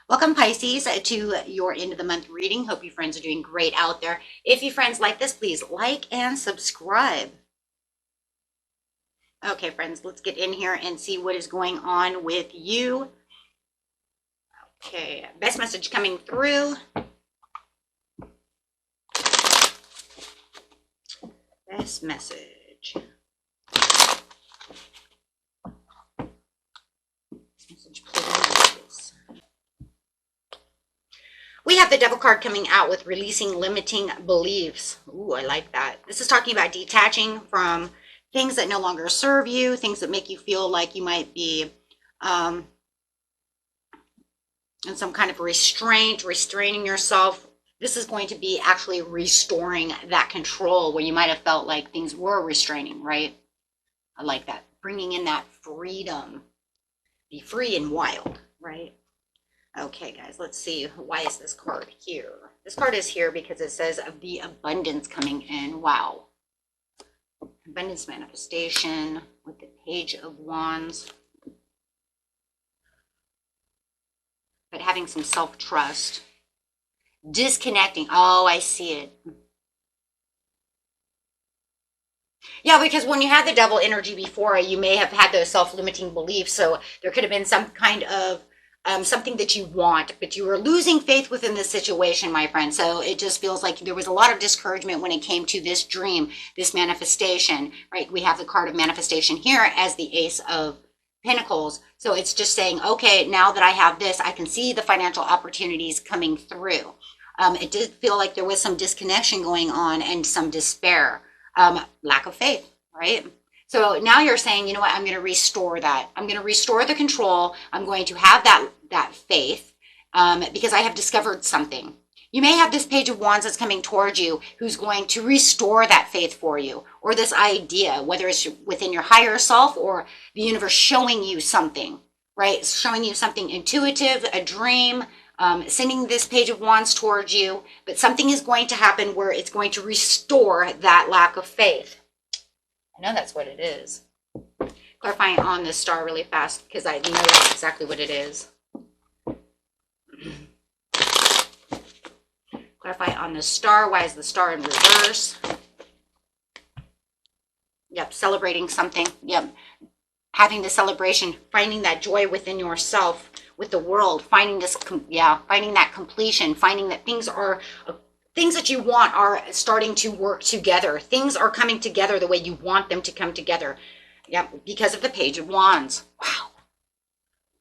Welcome, Pisces, to your end of the month reading. Hope you friends are doing great out there. If you friends like this, please like and subscribe. Okay, friends, let's get in here and see what is going on with you. Okay, best message coming through. Best message. Message, please. We have the Devil card coming out with releasing limiting beliefs. Ooh, I like that. This is talking about detaching from things that no longer serve you, things that make you feel like you might be in some kind of restraining yourself. This is going to be actually restoring that control where you might have felt like things were restraining, right? I like that. Bringing in that freedom. Be free and wild, right? Okay, guys, let's see. Why is this card here? This card is here because it says of the abundance coming in. Wow. Abundance manifestation with the Page of Wands. But having some self-trust. Disconnecting. Oh, I see it. Yeah, because when you had the Devil energy before, you may have had those self-limiting beliefs. So there could have been some kind of something that you want, but you were losing faith within this situation, my friend. So it just feels like there was a lot of discouragement when it came to this dream, this manifestation, right? We have the card of manifestation here as the Ace of Pentacles. So it's just saying, okay, now that I have this, I can see the financial opportunities coming through. It did feel like there was some disconnection going on and some despair, lack of faith, right? So now you're saying, you know what, I'm going to restore that. I'm going to restore the control. I'm going to have that faith because I have discovered something. You may have this Page of Wands that's coming towards you who's going to restore that faith for you, or this idea, whether it's within your higher self or the universe showing you something, right? Showing you something intuitive, a dream, sending this Page of Wands towards you, but something is going to happen where it's going to restore that lack of faith. I know that's what it is. Clarifying on this star really fast because I know that's exactly what it is. Clarify on the star. Why is the star in reverse? Yep, celebrating something. Yep, having the celebration, finding that joy within yourself, with the world, finding this, finding that completion, finding that things that you want are starting to work together. Things are coming together the way you want them to come together. Yeah, because of the Page of Wands. Wow.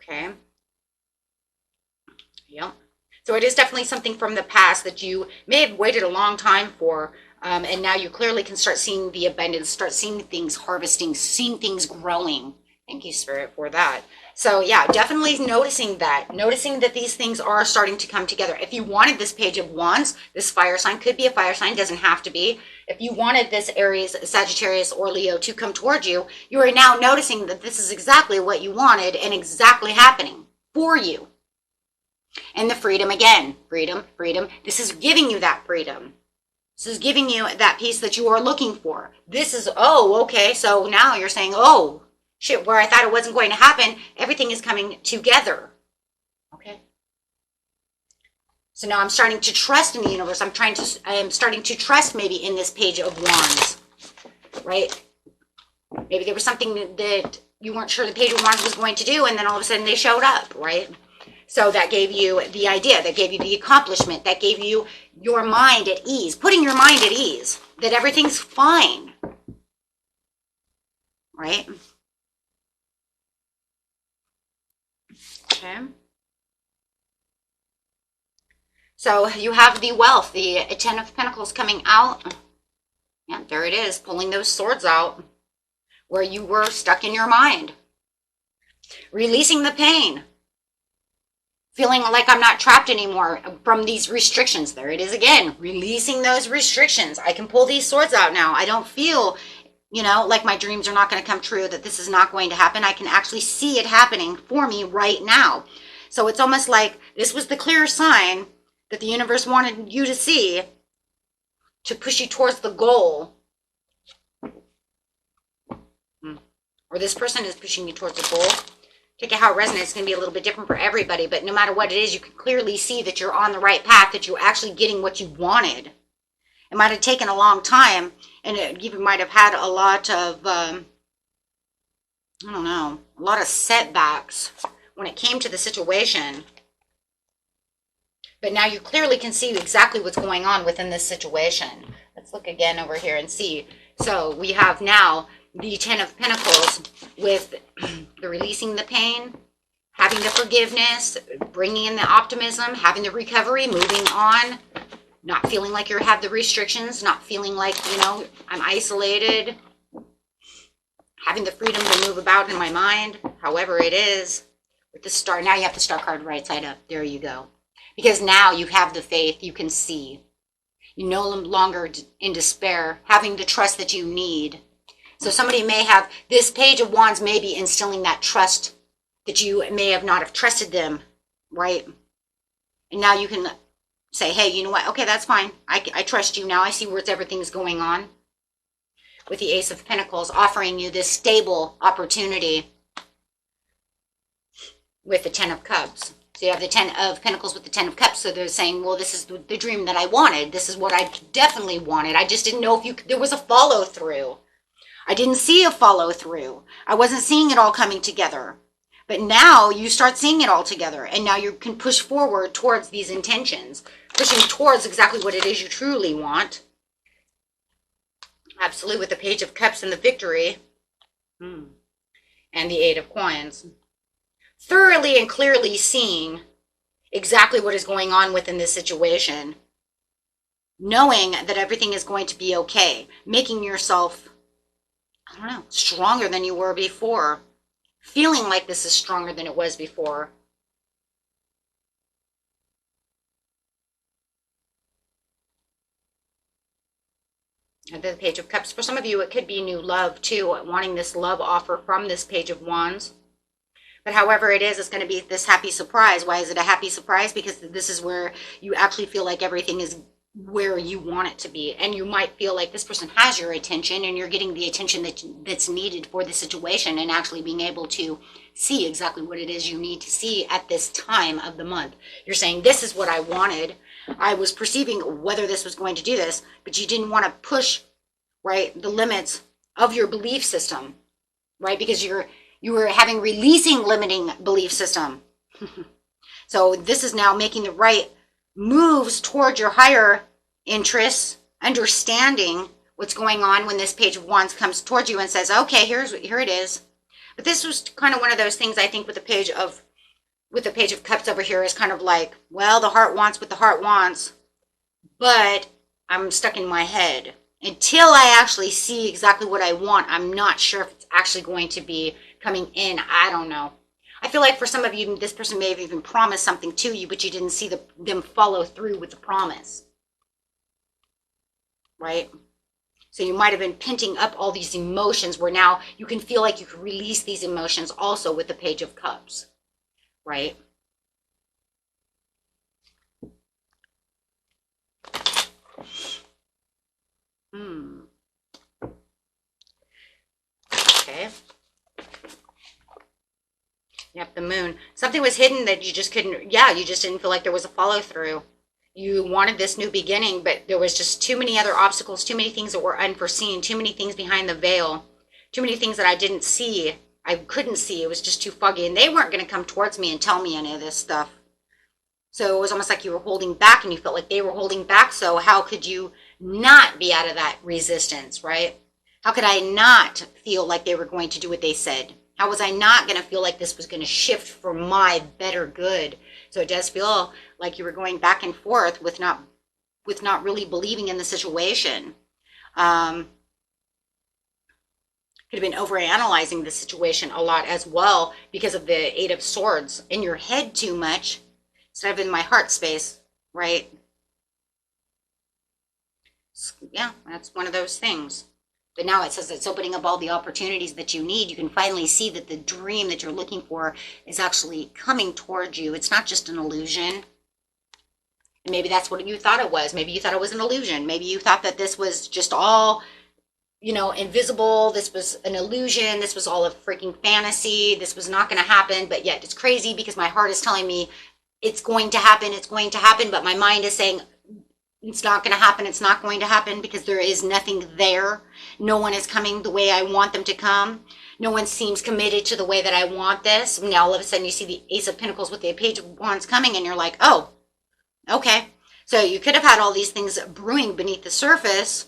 Okay. Yep. So it is definitely something from the past that you may have waited a long time for. And now you clearly can start seeing the abundance, start seeing things harvesting, seeing things growing. Thank you, Spirit, for that. So yeah, definitely noticing that these things are starting to come together. If you wanted this Page of Wands, this fire sign, could be a fire sign, doesn't have to be. If you wanted this Aries, Sagittarius, or Leo to come towards you, you are now noticing that this is exactly what you wanted and exactly happening for you. And the freedom again, freedom. This is giving you that freedom. This is giving you that peace that you are looking for. This is, oh, okay, so now you're saying, oh, shit, where I thought it wasn't going to happen, everything is coming together. Okay. So now I'm starting to trust in the universe. I am starting to trust maybe in this Page of Wands, right? Maybe there was something that you weren't sure the Page of Wands was going to do, and then all of a sudden they showed up, right? So that gave you the idea, that gave you the accomplishment, that gave you your mind at ease, putting your mind at ease, that everything's fine, right? Okay. So you have the wealth, the Ten of Pentacles coming out. Yeah, there it is, pulling those swords out where you were stuck in your mind. Releasing the pain. Feeling like I'm not trapped anymore from these restrictions. There it is again, releasing those restrictions. I can pull these swords out now. I don't feel, like my dreams are not going to come true, that this is not going to happen. I can actually see it happening for me right now. So it's almost like this was the clear sign that the universe wanted you to see to push you towards the goal. Or this person is pushing you towards the goal. take it how it resonates. It's going to be a little bit different for everybody, but no matter what it is, you can clearly see that you're on the right path, that you're actually getting what you wanted. It might have taken a long time, and it even might have had a lot of, I don't know, a lot of setbacks when it came to the situation. But now you clearly can see exactly what's going on within this situation. Let's look again over here and see. So we have now the Ten of Pentacles with the releasing the pain, having the forgiveness, bringing in the optimism, having the recovery, moving on, not feeling like you have the restrictions, not feeling like, you know, I'm isolated, having the freedom to move about in my mind, however it is. With the star, now you have the star card right side up. There you go. Because now you have the faith, you can see. You're no longer in despair, having the trust that you need. So somebody may have, this Page of Wands may be instilling that trust that you may have not have trusted them, right? And now you can say, hey, you know what? Okay, that's fine. I trust you now. I see where everything's going on. With the Ace of Pentacles offering you this stable opportunity with the Ten of Cups. So you have the Ten of Pentacles with the Ten of Cups. So they're saying, well, this is the dream that I wanted. This is what I definitely wanted. I just didn't know if there was a follow through. I didn't see a follow through. I wasn't seeing it all coming together. But now you start seeing it all together. And now you can push forward towards these intentions. Pushing towards exactly what it is you truly want. Absolutely, with the Page of Cups and the Victory. And the Eight of Coins. Thoroughly and clearly seeing exactly what is going on within this situation. Knowing that everything is going to be okay. Making yourself, I don't know, stronger than you were before. Feeling like this is stronger than it was before. And the Page of Cups. For some of you, it could be new love too. Wanting this love offer from this Page of Wands. But however it is, it's going to be this happy surprise. Why is it a happy surprise? Because this is where you actually feel like everything is where you want it to be. And you might feel like this person has your attention and you're getting the attention that's needed for the situation and actually being able to see exactly what it is you need to see at this time of the month. You're saying, this is what I wanted. I was perceiving whether this was going to do this, but you didn't want to push, right, the limits of your belief system, right? Because you were having releasing limiting belief system. So this is now making the right moves toward your higher interests, understanding what's going on when this Page of Wands comes towards you and says, okay, here it is. But this was kind of one of those things, I think, with the Page of Cups over here is kind of like, well, the heart wants what the heart wants, but I'm stuck in my head. Until I actually see exactly what I want, I'm not sure if it's actually going to be coming in. I don't know. I feel like for some of you, this person may have even promised something to you, but you didn't see them follow through with the promise. Right? So you might have been penting up all these emotions where now you can feel like you can release these emotions also with the Page of Cups. Right? Okay. Yep, the Moon. Something was hidden that you just couldn't, you just didn't feel like there was a follow through. You wanted this new beginning, but there was just too many other obstacles, too many things that were unforeseen, too many things behind the veil, too many things that I didn't see. I couldn't see. It was just too foggy, and they weren't going to come towards me and tell me any of this stuff. So it was almost like you were holding back, and you felt like they were holding back. So how could you not be out of that resistance, right? How could I not feel like they were going to do what they said? How was I not going to feel like this was going to shift for my better good? So it does feel like you were going back and forth with not really believing in the situation. Could have been overanalyzing the situation a lot as well because of the Eight of Swords. In your head too much instead of in my heart space, right? Yeah, that's one of those things. But now it says it's opening up all the opportunities that you need. You can finally see that the dream that you're looking for is actually coming towards you. It's not just an illusion. And maybe that's what you thought it was. Maybe you thought it was an illusion. Maybe you thought that this was just all, invisible. This was an illusion. This was all a freaking fantasy. This was not going to happen, but yet it's crazy because my heart is telling me it's going to happen. It's going to happen. But my mind is saying it's not going to happen. It's not going to happen because there is nothing there. No one is coming the way I want them to come. No one seems committed to the way that I want this. Now all of a sudden you see the Ace of Pentacles with the Page of Wands coming and you're like, oh, okay. So you could have had all these things brewing beneath the surface,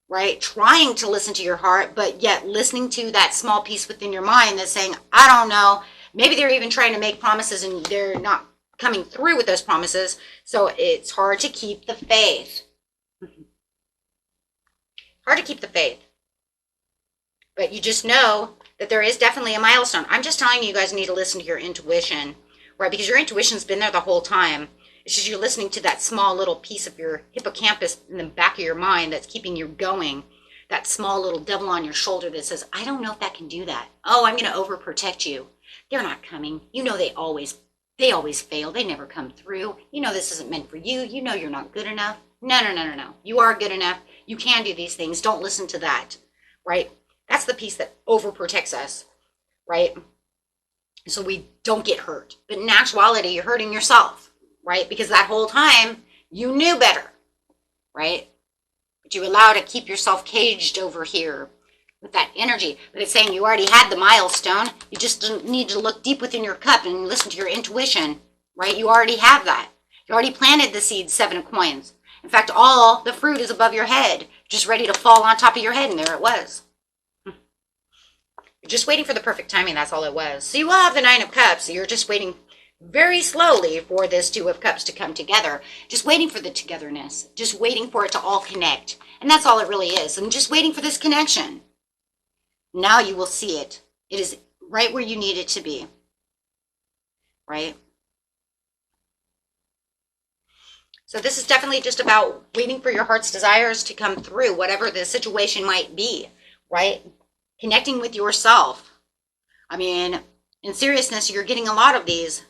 right? Trying to listen to your heart, but yet listening to that small piece within your mind that's saying, I don't know. Maybe they're even trying to make promises and they're not coming through with those promises. So it's hard to keep the faith. Hard to keep the faith. But you just know that there is definitely a milestone. I'm just telling you, you guys need to listen to your intuition, right? Because your intuition's been there the whole time. It's just you're listening to that small little piece of your hippocampus in the back of your mind that's keeping you going. That small little devil on your shoulder that says, I don't know if that can do that. Oh, I'm going to overprotect you. They're not coming. You know they always fail. They never come through. You know this isn't meant for you. You know you're not good enough. No. You are good enough. You can do these things. Don't listen to that, right? That's the piece that overprotects us, right? So we don't get hurt. But in actuality, you're hurting yourself, right? Because that whole time, you knew better, right? But you allow to keep yourself caged over here with that energy. But it's saying you already had the milestone. You just need to look deep within your cup and listen to your intuition, right? You already have that. You already planted the seed, 7 of coins. In fact, all the fruit is above your head, just ready to fall on top of your head, and there it was. You're just waiting for the perfect timing. That's all it was. So you will have the 9 of Cups. So you're just waiting very slowly for this 2 of Cups to come together. Just waiting for the togetherness. Just waiting for it to all connect. And that's all it really is. I'm just waiting for this connection. Now you will see it. It is right where you need it to be. Right? So this is definitely just about waiting for your heart's desires to come through, whatever the situation might be. Right? Connecting with yourself. I mean, in seriousness, you're getting a lot of these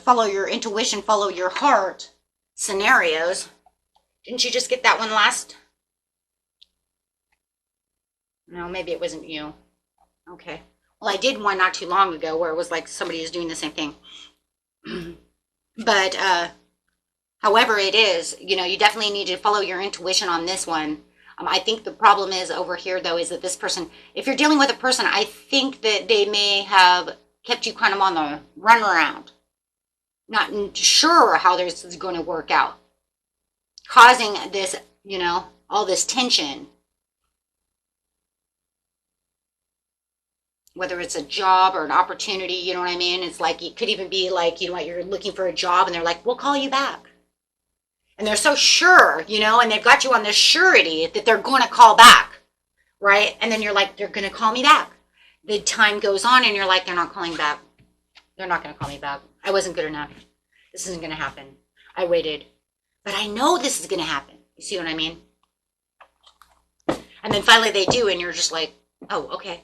follow your intuition, follow your heart scenarios. Didn't you just get that one last? No, maybe it wasn't you. Okay. Well, I did one not too long ago where it was like somebody is doing the same thing. But however it is, you definitely need to follow your intuition on this one. I think the problem is over here, though, is that this person, if you're dealing with a person, I think that they may have kept you kind of on the runaround. Not sure how this is going to work out. Causing this, all this tension. Whether it's a job or an opportunity, you know what I mean? It's like, it could even be like, you're looking for a job and they're like, we'll call you back. And they're so sure, and they've got you on this surety that they're going to call back, right? And then you're like, they're going to call me back. The time goes on and you're like, they're not calling back. They're not going to call me back. I wasn't good enough. This isn't going to happen. I waited. But I know this is going to happen. You see what I mean? And then finally they do, and you're just like, oh, okay.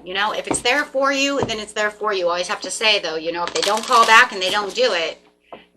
If it's there for you, then it's there for you. You always have to say, though, if they don't call back and they don't do it,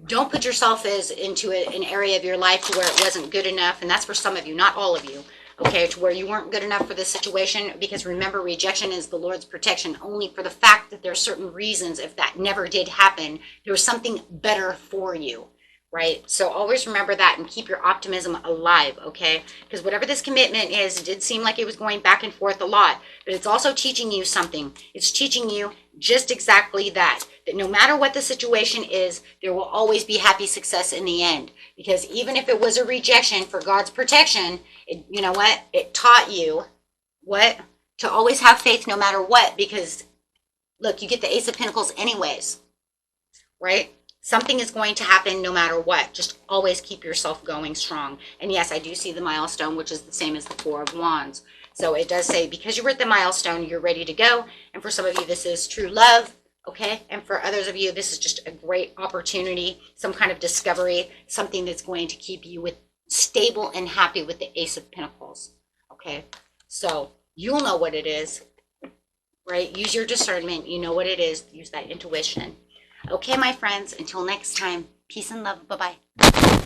don't put yourself into an area of your life to where it wasn't good enough. And that's for some of you, not all of you, okay, to where you weren't good enough for this situation. Because remember, rejection is the Lord's protection only for the fact that there are certain reasons. If that never did happen, there was something better for you. Right? So always remember that and keep your optimism alive, okay? Because whatever this commitment is, it did seem like it was going back and forth a lot, but it's also teaching you something. It's teaching you just exactly that no matter what the situation is, there will always be happy success in the end. Because even if it was a rejection for God's protection, you know what? It taught you what? To always have faith no matter what, because look, you get the Ace of Pentacles anyways, right? Something is going to happen no matter what. Just always keep yourself going strong. And yes, I do see the milestone, which is the same as the 4 of Wands. So it does say, because you're at the milestone, you're ready to go. And for some of you, this is true love, okay? And for others of you, this is just a great opportunity, some kind of discovery, something that's going to keep you stable and happy with the Ace of Pentacles, okay? So you'll know what it is, right? Use your discernment. You know what it is. Use that intuition. Okay, my friends, until next time, peace and love. Bye-bye.